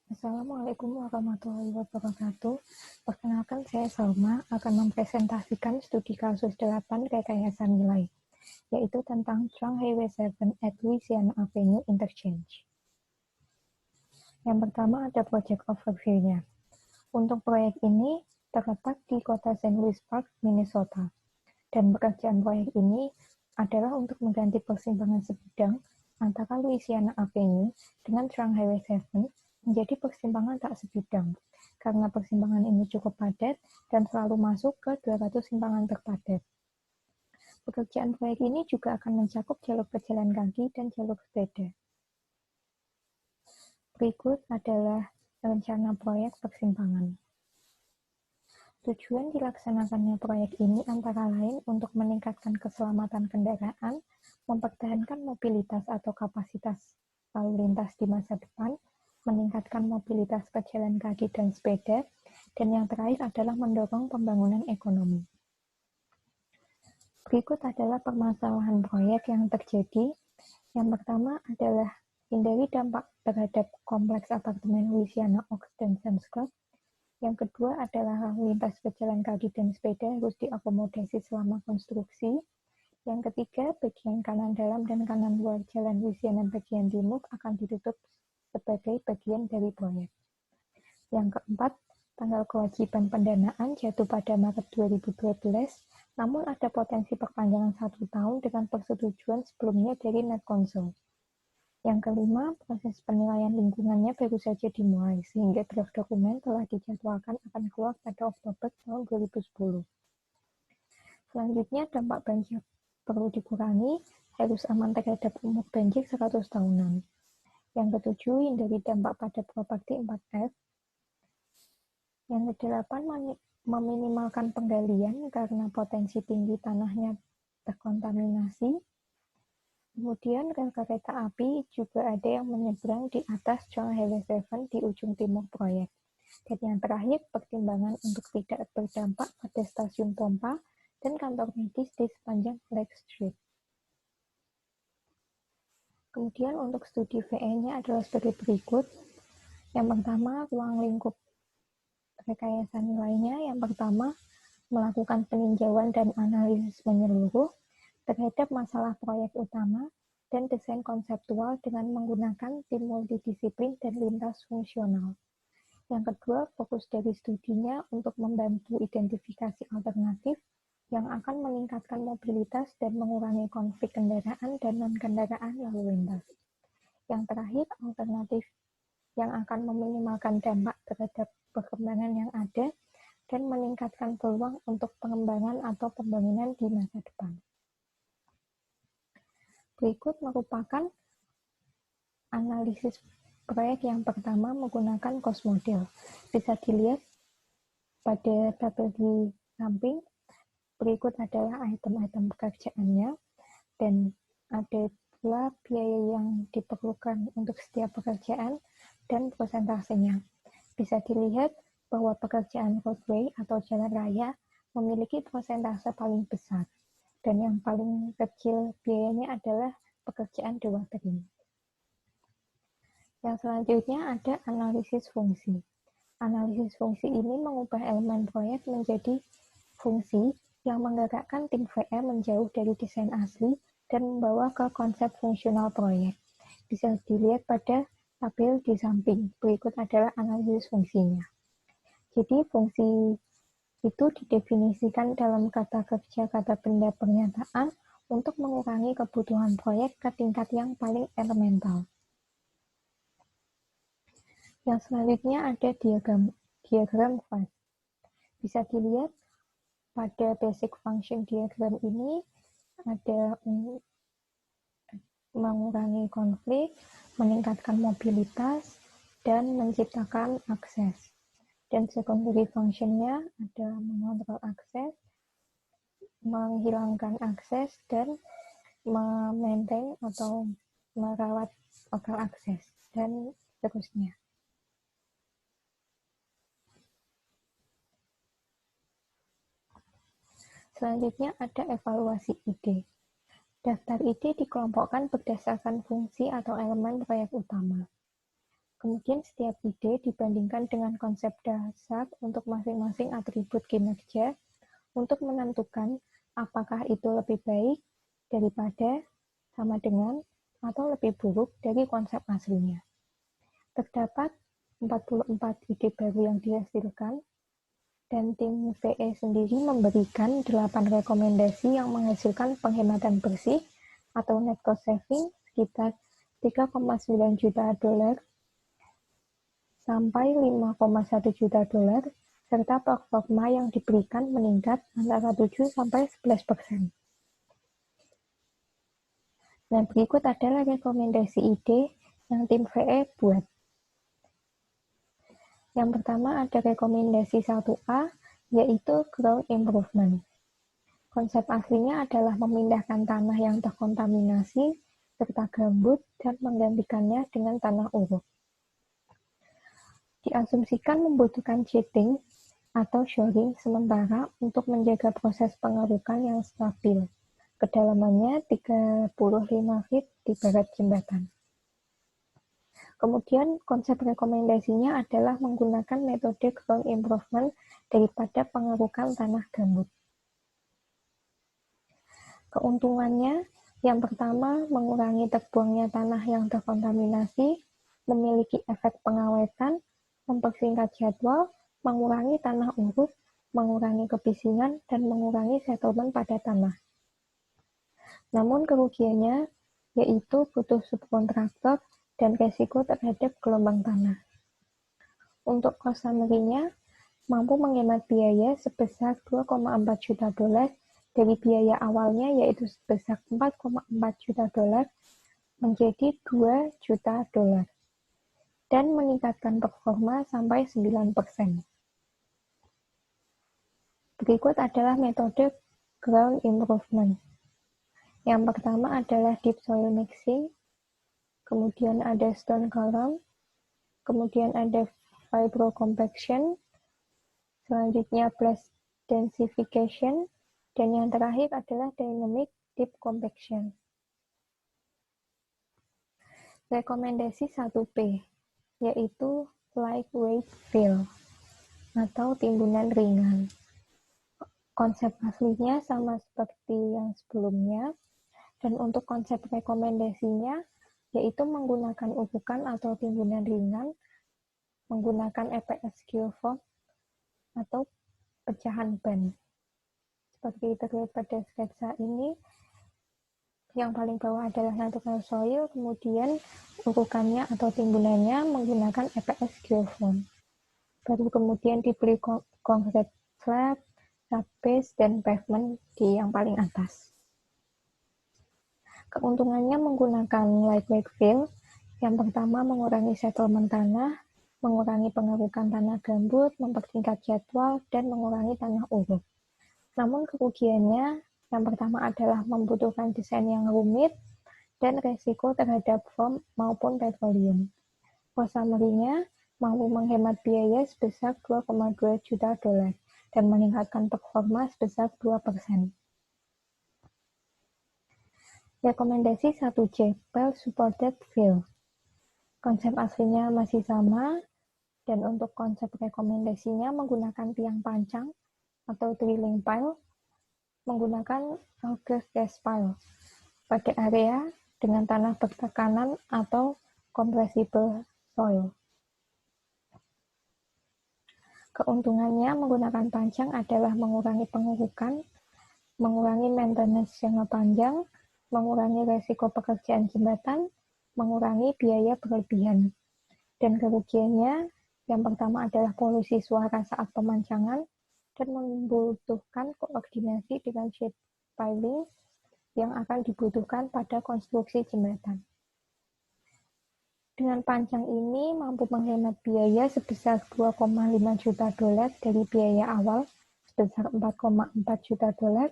Assalamualaikum warahmatullahi wabarakatuh. Perkenalkan, saya Salma akan mempresentasikan studi kasus 8 rekayasa nilai, yaitu tentang Trang Highway 7 at Louisiana Avenue Interchange. Yang pertama ada project overview-nya. Untuk proyek ini terletak di kota St. Louis Park, Minnesota, dan pekerjaan proyek ini adalah untuk mengganti persimpangan sebidang antara Louisiana Avenue dengan Trang Highway 7 menjadi persimpangan tak sebidang, karena persimpangan ini cukup padat dan selalu masuk ke 200 simpangan terpadat. Pekerjaan proyek ini juga akan mencakup jalur pejalan kaki dan jalur sepeda. Berikut adalah rencana proyek persimpangan. Tujuan dilaksanakannya proyek ini antara lain untuk meningkatkan keselamatan kendaraan, mempertahankan mobilitas atau kapasitas lalu lintas di masa depan, meningkatkan mobilitas pejalan kaki dan sepeda, dan yang terakhir adalah mendorong pembangunan ekonomi. Berikut adalah permasalahan proyek yang terjadi. Yang pertama adalah hindari dampak terhadap kompleks apartemen Louisiana Oaks dan Sam's Club. Yang kedua adalah lalu lintas pejalan kaki dan sepeda harus diakomodasi selama konstruksi. Yang ketiga, bagian kanan dalam dan kanan luar jalan Louisiana bagian timur akan ditutup sebagai bagian dari proyek. Yang keempat, tanggal kewajiban pendanaan jatuh pada Maret 2012, namun ada potensi perpanjangan 1 tahun dengan persetujuan sebelumnya dari NetCouncil. Yang kelima, proses penilaian lingkungannya baru saja dimulai, sehingga draft dokumen telah dijadwalkan akan keluar pada Oktober tahun 2010. Selanjutnya, dampak banjir perlu dikurangi, harus aman terhadap umur banjir 100 tahunan. Yang ketujuh, hindari dampak pada properti 4F. Yang kedelapan, meminimalkan penggalian karena potensi tinggi tanahnya terkontaminasi. Kemudian rel kereta api juga ada yang menyeberang di atas Trang Highway 7 di ujung timur proyek. Dan yang terakhir, pertimbangan untuk tidak berdampak pada stasiun pompa dan kantor medis di sepanjang Lake Street. Kemudian untuk studi VE-nya adalah sebagai berikut. Yang pertama, ruang lingkup rekayasa nilainya. Yang pertama, melakukan peninjauan dan analisis menyeluruh terhadap masalah proyek utama dan desain konseptual dengan menggunakan tim multidisiplin dan lintas fungsional. Yang kedua, fokus dari studinya untuk membantu identifikasi alternatif yang akan meningkatkan mobilitas dan mengurangi konflik kendaraan dan non-kendaraan lalu lintas. Yang terakhir, alternatif yang akan meminimalkan dampak terhadap perkembangan yang ada dan meningkatkan peluang untuk pengembangan atau pembangunan di masa depan. Berikut merupakan analisis proyek yang pertama menggunakan cost model. Bisa dilihat pada tabel di samping. Berikut adalah item-item pekerjaannya dan ada pula biaya yang diperlukan untuk setiap pekerjaan dan persentasenya. Bisa dilihat bahwa pekerjaan roadway atau jalan raya memiliki persentase paling besar. Dan yang paling kecil biayanya adalah pekerjaan dewatering. Yang selanjutnya ada analisis fungsi. Analisis fungsi ini mengubah elemen proyek menjadi fungsi yang menggerakkan tim VE menjauh dari desain asli dan membawa ke konsep fungsional proyek. Bisa dilihat pada tabel di samping. Berikut adalah analisis fungsinya. Jadi fungsi itu didefinisikan dalam kata kerja kata benda pernyataan untuk mengurangi kebutuhan proyek ke tingkat yang paling elemental. Yang selanjutnya ada diagram fast. Bisa dilihat pada basic function diagram ini ada mengurangi konflik, meningkatkan mobilitas, dan menciptakan akses. Dan secondary function-nya ada mengontrol akses, menghilangkan akses, dan memaintain atau merawat lokal akses, dan seterusnya. Selanjutnya ada evaluasi ide. Daftar ide dikelompokkan berdasarkan fungsi atau elemen proyek utama. Kemudian setiap ide dibandingkan dengan konsep dasar untuk masing-masing atribut kinerja untuk menentukan apakah itu lebih baik daripada, sama dengan, atau lebih buruk dari konsep aslinya. Terdapat 44 ide baru yang dihasilkan, dan tim VE sendiri memberikan 8 rekomendasi yang menghasilkan penghematan bersih atau net cost saving sekitar 3,9 juta dolar sampai 5,1 juta dolar, serta performa yang diberikan meningkat antara 7 sampai 11%. Nah, berikut adalah rekomendasi ide yang tim VE buat. Yang pertama ada rekomendasi 1A, yaitu ground improvement. Konsep aslinya adalah memindahkan tanah yang terkontaminasi serta gambut dan menggantikannya dengan tanah uruk. Diasumsikan membutuhkan sheeting atau shoring sementara untuk menjaga proses pengerukan yang stabil. Kedalamannya 35 feet di barat jembatan. Kemudian konsep rekomendasinya adalah menggunakan metode ground improvement daripada pengerukan tanah gambut. Keuntungannya, yang pertama mengurangi terbuangnya tanah yang terkontaminasi, memiliki efek pengawetan, mempersingkat jadwal, mengurangi tanah uruk, mengurangi kebisingan, dan mengurangi settlement pada tanah. Namun kerugiannya yaitu butuh subkontraktor dan resiko terhadap gelombang tanah. Untuk cost summary-nya, mampu menghemat biaya sebesar 2,4 juta dolar dari biaya awalnya yaitu sebesar 4,4 juta dolar menjadi 2 juta dolar dan meningkatkan performa sampai 9%. Berikut adalah metode ground improvement. Yang pertama adalah deep soil mixing, kemudian ada stone column, kemudian ada fibro compaction, selanjutnya blast densification, dan yang terakhir adalah dynamic deep compaction. Rekomendasi 1P, yaitu lightweight fill atau timbunan ringan. Konsep aslinya sama seperti yang sebelumnya, dan untuk konsep rekomendasinya yaitu menggunakan urukan atau timbunan ringan, menggunakan EPS geoform atau pecahan ban. Seperti terlihat pada sketsa ini, yang paling bawah adalah natural soil, kemudian urukannya atau timbunannya menggunakan EPS geoform. Baru kemudian diberi concrete slab, subbase, dan pavement di yang paling atas. Keuntungannya menggunakan lightweight fill, yang pertama mengurangi settlement tanah, mengurangi pengerukan tanah gambut, mempersingkat jadwal, dan mengurangi tanah uruk. Namun kerugiannya, yang pertama adalah membutuhkan desain yang rumit dan resiko terhadap foam maupun petroleum. Cost summary-nya mampu menghemat biaya sebesar 2,2 juta dolar dan meningkatkan performa sebesar 2%. Rekomendasi 1C, well supported fill. Konsep aslinya masih sama, dan untuk konsep rekomendasinya menggunakan tiang pancang atau drilling pile, menggunakan auger gas pile pada area dengan tanah bertekanan atau compressible soil. Keuntungannya menggunakan pancang adalah mengurangi pengurukan, mengurangi maintenance jangka panjang, mengurangi resiko pekerjaan jembatan, mengurangi biaya berlebihan. Dan kerugiannya, yang pertama adalah polusi suara saat pemancangan, dan membutuhkan koordinasi dengan sheet piling yang akan dibutuhkan pada konstruksi jembatan. Dengan pancang ini mampu menghemat biaya sebesar 2,5 juta dolar dari biaya awal sebesar 4,4 juta dolar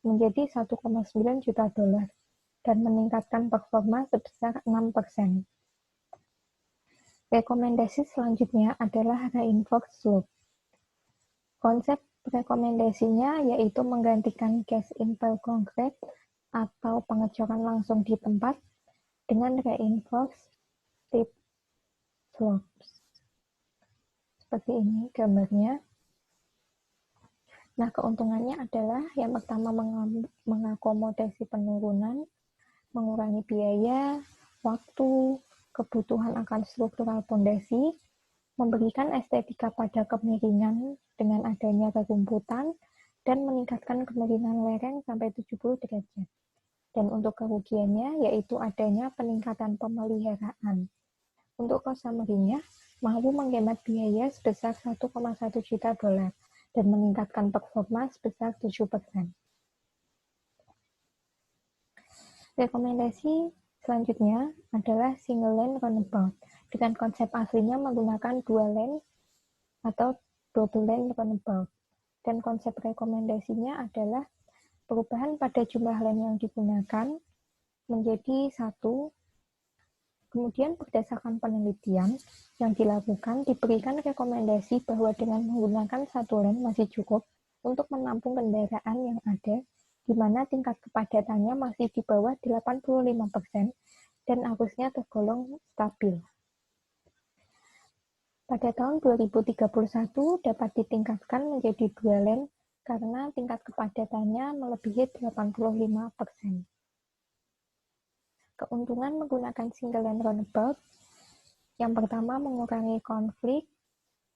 menjadi 1,9 juta dolar dan meningkatkan performa sebesar 6%. Rekomendasi selanjutnya adalah reinforced slope. Konsep rekomendasinya yaitu menggantikan cast infill concrete atau pengecoran langsung di tempat dengan reinforced slopes. Seperti ini gambarnya. Nah, keuntungannya adalah yang pertama mengakomodasi penurunan, mengurangi biaya, waktu, kebutuhan akan struktural pondasi, memberikan estetika pada kemiringan dengan adanya rerumputan, dan meningkatkan kemiringan lereng sampai 70 derajat. Dan untuk kerugiannya yaitu adanya peningkatan pemeliharaan. Untuk cost summary-nya, mampu menghemat biaya sebesar 1,1 juta dolar dan meningkatkan performa sebesar 7%. Rekomendasi selanjutnya adalah single lane runabout dengan konsep aslinya menggunakan dual lane atau double lane runabout. Dan konsep rekomendasinya adalah perubahan pada jumlah lane yang digunakan menjadi 1. Kemudian berdasarkan penelitian yang dilakukan, diberikan rekomendasi bahwa dengan menggunakan 1 lane masih cukup untuk menampung kendaraan yang ada, di mana tingkat kepadatannya masih di bawah 85% dan arusnya tergolong stabil. Pada tahun 2031 dapat ditingkatkan menjadi 2 lane karena tingkat kepadatannya melebihi 85%. Keuntungan menggunakan single lane runabout, yang pertama mengurangi konflik,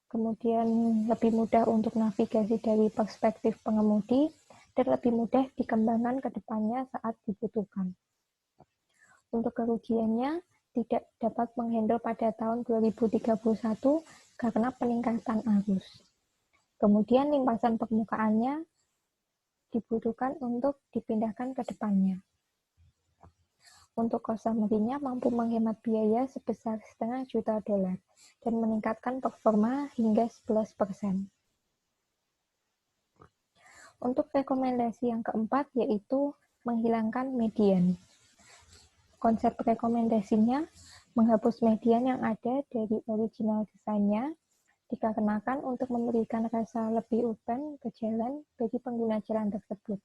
kemudian lebih mudah untuk navigasi dari perspektif pengemudi, dan lebih mudah dikembangkan ke depannya saat dibutuhkan. Untuk kerugiannya, tidak dapat menghandle pada tahun 2031 karena peningkatan arus. Kemudian limpasan permukaannya dibutuhkan untuk dipindahkan ke depannya. Untuk cost summary-nya mampu menghemat biaya sebesar $0,5 juta dan meningkatkan performa hingga 11%. Untuk rekomendasi yang keempat yaitu menghilangkan median. Konsep rekomendasinya menghapus median yang ada dari original desainnya dikarenakan untuk memberikan rasa lebih urban ke jalan bagi pengguna jalan tersebut.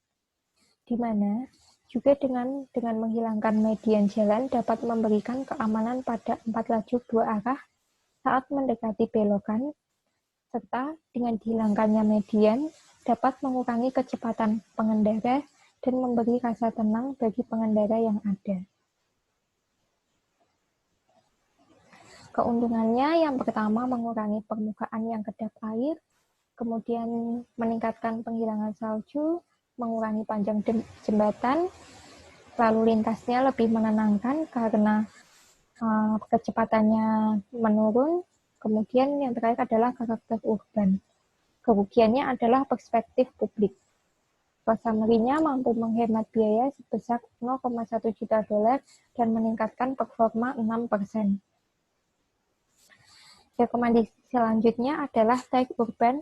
Di mana juga dengan menghilangkan median jalan dapat memberikan keamanan pada 4 lajur 2 arah saat mendekati belokan, serta dengan dihilangkannya median dapat mengurangi kecepatan pengendara dan memberi rasa tenang bagi pengendara yang ada. Keuntungannya yang pertama mengurangi permukaan yang kedap air, kemudian meningkatkan penghilangan salju, mengurangi panjang jembatan, lalu lintasnya lebih menenangkan karena kecepatannya menurun. Kemudian yang terakhir adalah karakter urban. Kerugiannya adalah perspektif publik. Cost summary-nya mampu menghemat biaya sebesar $0,1 juta dan meningkatkan performa 6%. Rekomendasi selanjutnya adalah Tight Urban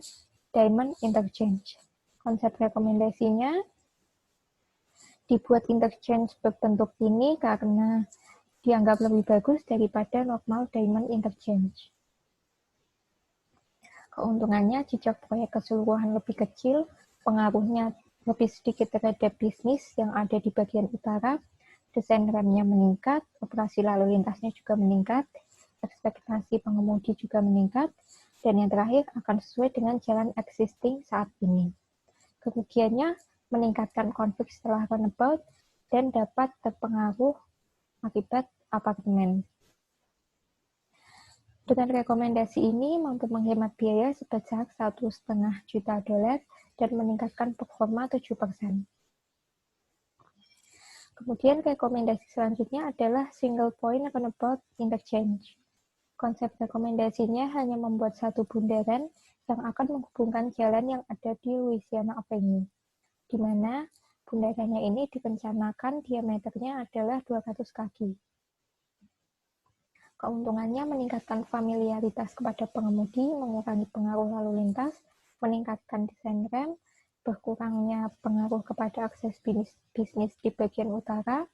Diamond Interchange. Konsep rekomendasinya dibuat interchange berbentuk ini karena dianggap lebih bagus daripada normal diamond interchange. Keuntungannya, jejak proyek keseluruhan lebih kecil, pengaruhnya lebih sedikit terhadap bisnis yang ada di bagian utara, desain remnya meningkat, operasi lalu lintasnya juga meningkat, ekspektasi pengemudi juga meningkat, dan yang terakhir akan sesuai dengan jalan existing saat ini. Kerugiannya, meningkatkan konflik setelah runabout dan dapat terpengaruh akibat apartemen. Dengan rekomendasi ini mampu menghemat biaya sebesar $1,5 juta dan meningkatkan performa 7%. Kemudian rekomendasi selanjutnya adalah single point runabout interchange. Konsep rekomendasinya hanya membuat satu bundaran yang akan menghubungkan jalan yang ada di Louisiana Avenue, di mana bundarannya ini direncanakan diameternya adalah 200 kaki. Keuntungannya meningkatkan familiaritas kepada pengemudi, mengurangi pengaruh lalu lintas, meningkatkan desain rem, berkurangnya pengaruh kepada akses bisnis di bagian utara,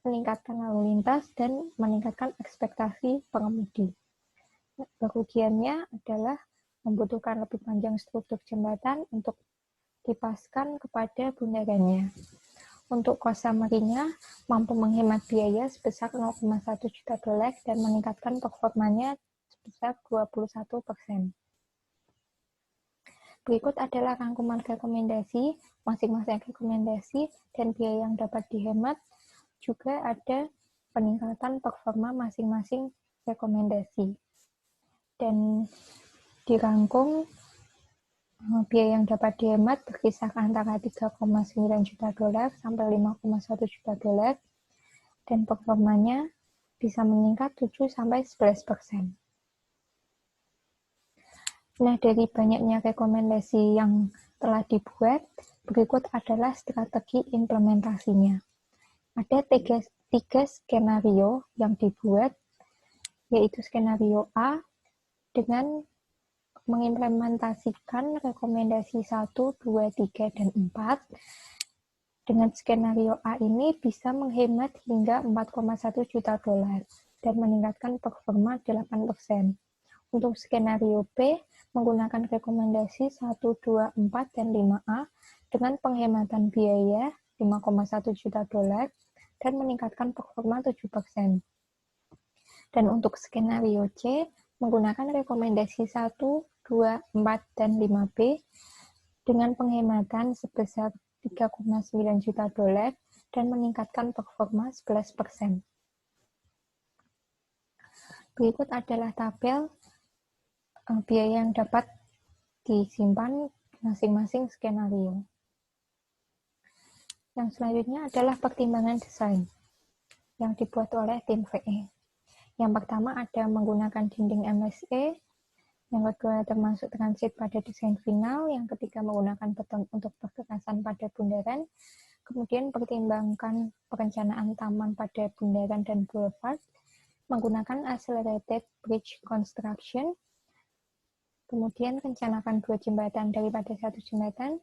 meningkatkan lalu lintas, dan meningkatkan ekspektasi pengemudi. Kerugiannya adalah membutuhkan lebih panjang struktur jembatan untuk dipaskan kepada bundarannya. Untuk cost summary-nya, mampu menghemat biaya sebesar $0,1 juta dan meningkatkan performanya sebesar 21%. Berikut adalah rangkuman rekomendasi, masing-masing rekomendasi, dan biaya yang dapat dihemat. Juga ada peningkatan performa masing-masing rekomendasi. Dan dirangkum, biaya yang dapat dihemat berkisar antara 3,9 juta dolar sampai 5,1 juta dolar, dan performanya bisa meningkat 7-11%. Nah, dari banyaknya rekomendasi yang telah dibuat, berikut adalah strategi implementasinya. Ada tiga skenario yang dibuat, yaitu skenario A dengan mengimplementasikan rekomendasi 1, 2, 3, dan 4. Dengan skenario A ini bisa menghemat hingga 4,1 juta dolar dan meningkatkan performa 8%. Untuk skenario B, menggunakan rekomendasi 1, 2, 4, dan 5A dengan penghematan biaya 5,1 juta dolar dan meningkatkan performa 7%. Dan untuk skenario C, menggunakan rekomendasi 1, 2, 4, dan 5B dengan penghematan sebesar 3,9 juta dolar dan meningkatkan performa 11%. Berikut adalah tabel biaya yang dapat disimpan masing-masing skenario. Yang selanjutnya adalah pertimbangan desain yang dibuat oleh tim VE. Yang pertama ada menggunakan dinding MSE, yang kedua termasuk transit pada desain final, yang ketiga menggunakan beton untuk perkerasan pada bundaran, kemudian pertimbangkan perencanaan taman pada bundaran dan boulevard, menggunakan accelerated bridge construction, kemudian rencanakan 2 jembatan daripada 1 jembatan.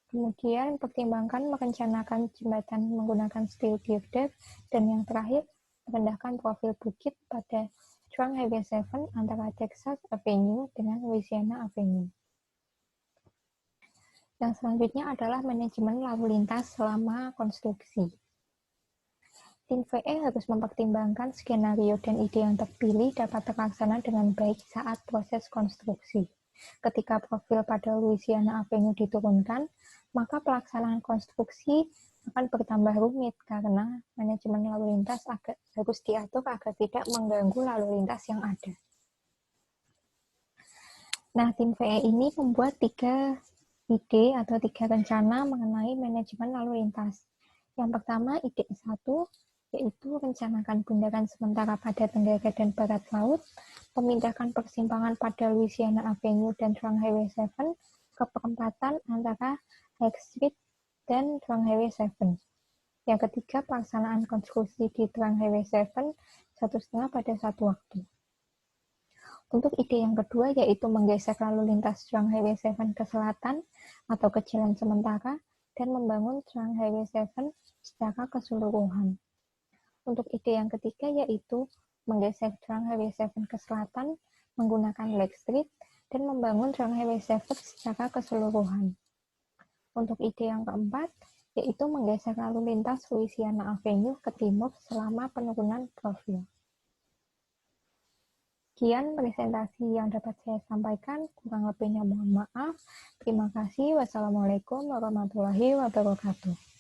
Kemudian pertimbangkan merencanakan jembatan menggunakan steel girder. Dan yang terakhir, rendahkan profil bukit pada Trang Highway 7 antara Texas Avenue dengan Louisiana Avenue. Yang selanjutnya adalah manajemen lalu lintas selama konstruksi. Tim VE harus mempertimbangkan skenario dan ide yang terpilih dapat terlaksana dengan baik saat proses konstruksi. Ketika profil pada Louisiana Avenue diturunkan, maka pelaksanaan konstruksi akan bertambah rumit karena manajemen lalu lintas harus diatur agar tidak mengganggu lalu lintas yang ada. Nah, tim VE ini membuat 3 ide atau 3 rencana mengenai manajemen lalu lintas. Yang pertama, ide 1, yaitu rencanakan bundaran sementara pada tenggara dan barat laut, memindahkan persimpangan pada Louisiana Avenue dan Trang Highway 7 ke perempatan antara Lake Street dan Trang Highway 7. Yang ketiga, pelaksanaan konstruksi di Trang Highway 7 1,5 pada satu waktu. Untuk ide yang kedua, yaitu menggeser lalu lintas Trang Highway 7 ke selatan atau ke jalan sementara dan membangun Trang Highway 7 secara keseluruhan. Untuk ide yang ketiga, yaitu menggeser Trang Highway 7 ke selatan menggunakan Lake Street dan membangun Trang Highway 7 secara keseluruhan. Untuk ide yang keempat, yaitu menggeser lalu lintas Louisiana Avenue ke timur selama penurunan profil. Sekian presentasi yang dapat saya sampaikan, kurang lebihnya mohon maaf. Terima kasih. Wassalamualaikum warahmatullahi wabarakatuh.